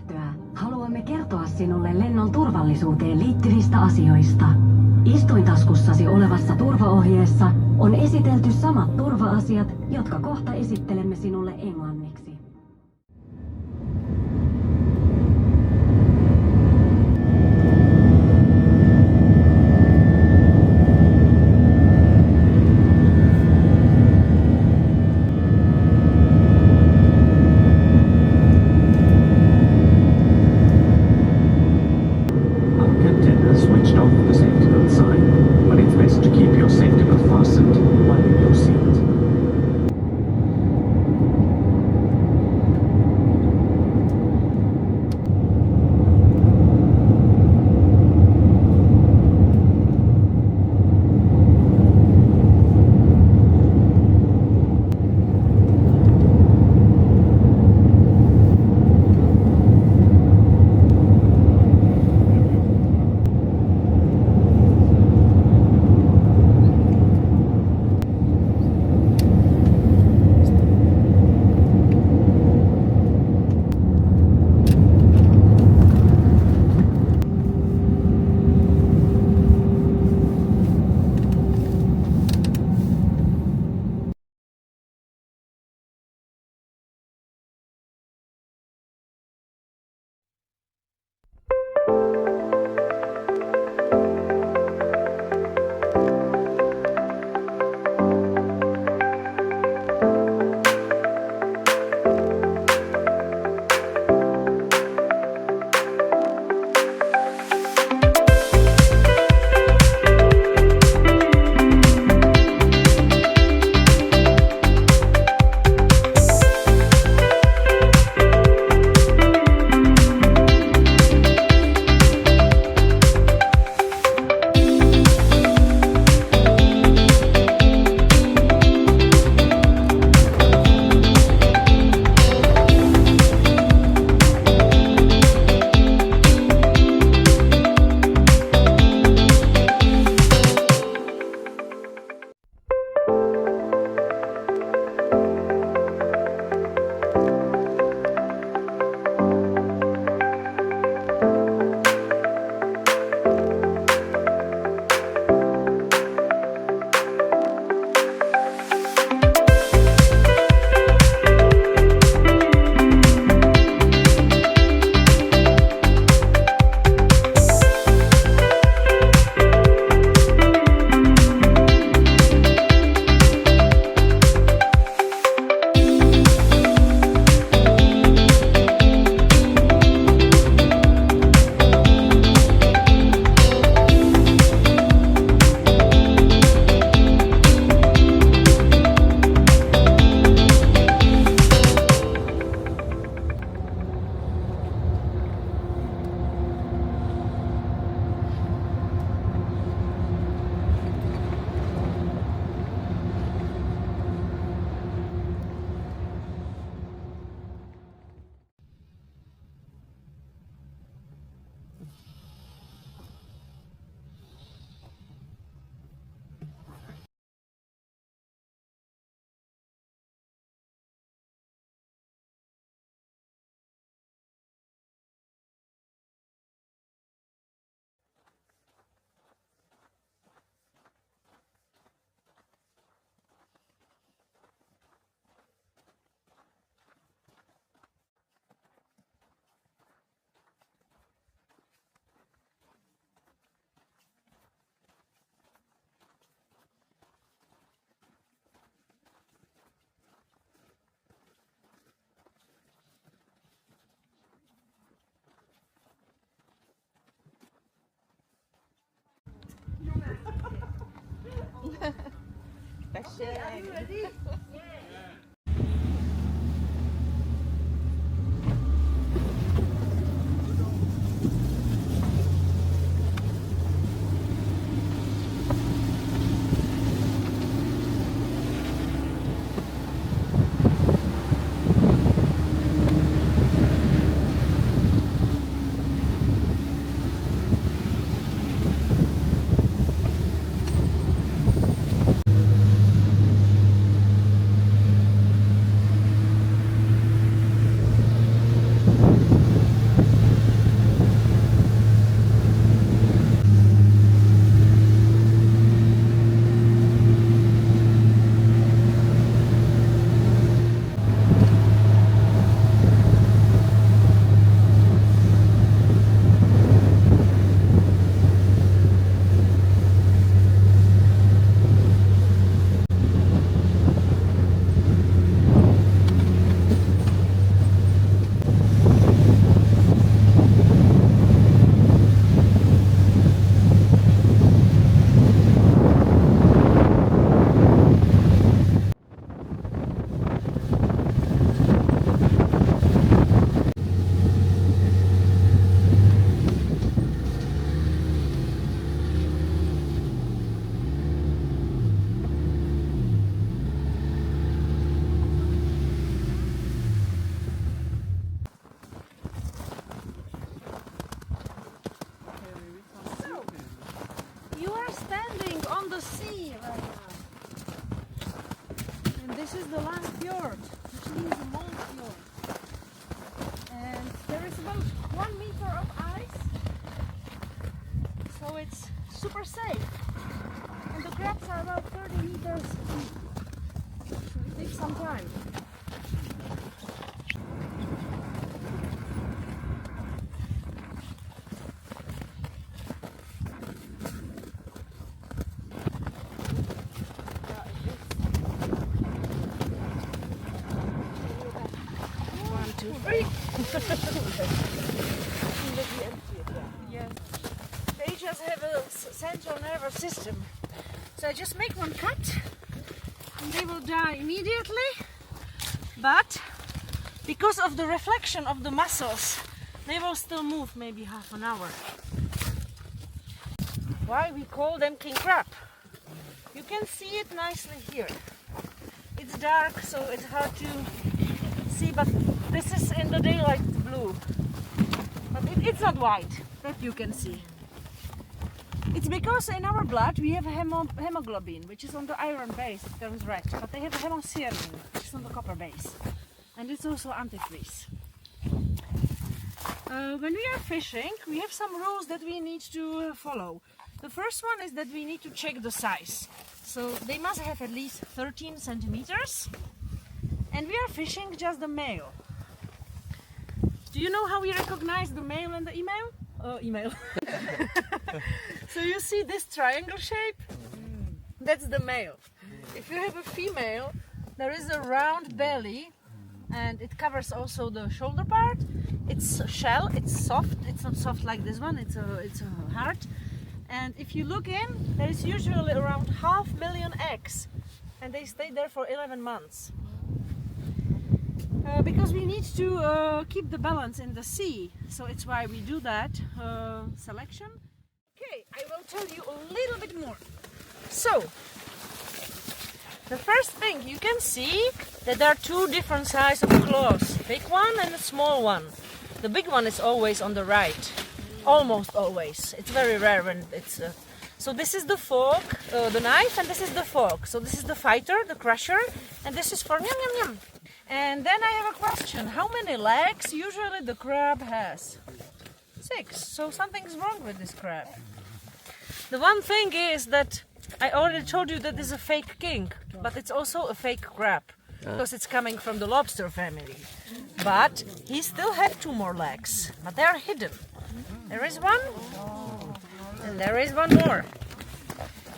lähtöä haluamme kertoa sinulle lennon turvallisuuteen liittyvistä asioista. Istuintaskussasi olevassa turvaohjeessa on esitelty samat turva-asiat, jotka kohta esittelemme sinulle englanniksi. the sea right now. And this is the Langfjord, which means the Langfjord. And there is about 1 meter of ice, so it's super safe. And the crabs are about 30 meters deep, so it takes some time. Yes. They just have a central nervous system. So I just make one cut and they will die immediately. But because of the reflection of the muscles, they will still move maybe half an hour. Why we call them king crab? You can see it nicely here. It's dark, so it's hard to see, but this is in the daylight blue. But it's not white, that you can see. It's because in our blood we have hemoglobin, which is on the iron base, it turns red. But they have hemocyanin, which is on the copper base. And it's also antifreeze. When we are fishing, we have some rules that we need to follow. The first one is that we need to check the size. So they must have at least 13 centimeters. And we are fishing just the male. Do you know how we recognize the male and the email? So you see this triangle shape? That's the male. If you have a female, there is a round belly and it covers also the shoulder part. It's a shell, it's soft. It's not soft like this one, it's a heart. And if you look in, there is usually around 500,000 eggs. And they stay there for 11 months. Because we need to keep the balance in the sea, so it's why we do that selection. Okay, I will tell you a little bit more. So, the first thing you can see that there are two different sizes of claws, big one and a small one. The big one is always on the right, almost always. It's very rare when it's. So this is the fork, the knife, and this is the fork. So this is the fighter, the crusher, and this is for yum yum yum. And then I have a question. How many legs usually the crab has? 6. So something's wrong with this crab. The one thing is that I already told you that this is a fake king, but it's also a fake crab because it's coming from the lobster family. But he still has 2 more legs, but they are hidden. There is one, and there is one more.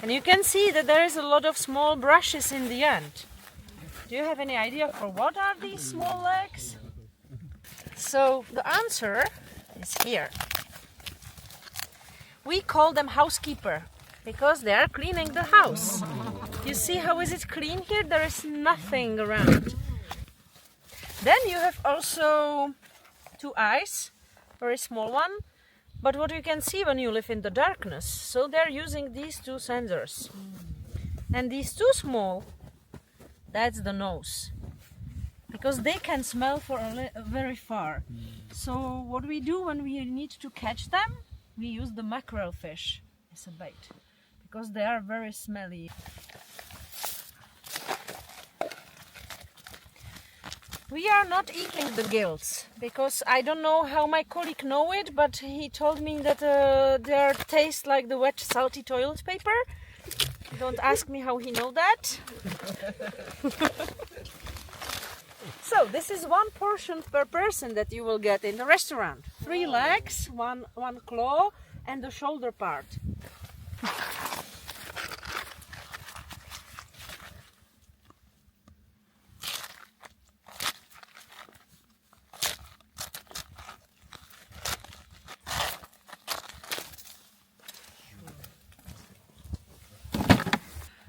And you can see that there is a lot of small brushes in the end. Do you have any idea for what are these small legs? So the answer is here. We call them housekeeper because they are cleaning the house. You see how is it clean here? There is nothing around. Then you have also 2 eyes, very small one. But what you can see when you live in the darkness, so they're using these 2 sensors. And these 2 small, that's the nose, because they can smell for very far. So what we do when we need to catch them, we use the mackerel fish as a bait, because they are very smelly. We are not eating the gills, because I don't know how my colleague know it, but he told me that they taste like the wet salty toilet paper. Don't ask me how he know that. So this is 1 portion per person that you will get in the restaurant. 3 legs, one claw, and the shoulder part.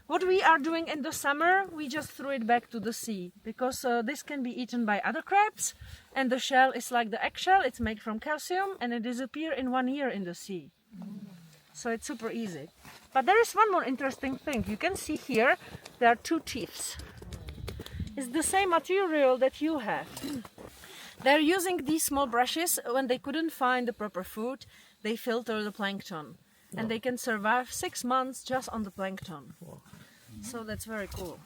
What we are doing in the summer, we just throw it back to the sea, because this can be eaten by other crabs, and the shell is like the eggshell, it's made from calcium, and it disappears in 1 year in the sea. So it's super easy. But there is one more interesting thing. You can see here, there are 2 teeth. It's the same material that you have. They're using these small brushes. When they couldn't find the proper food, they filter the plankton. and they can survive 6 months just on the plankton. So that's very cool.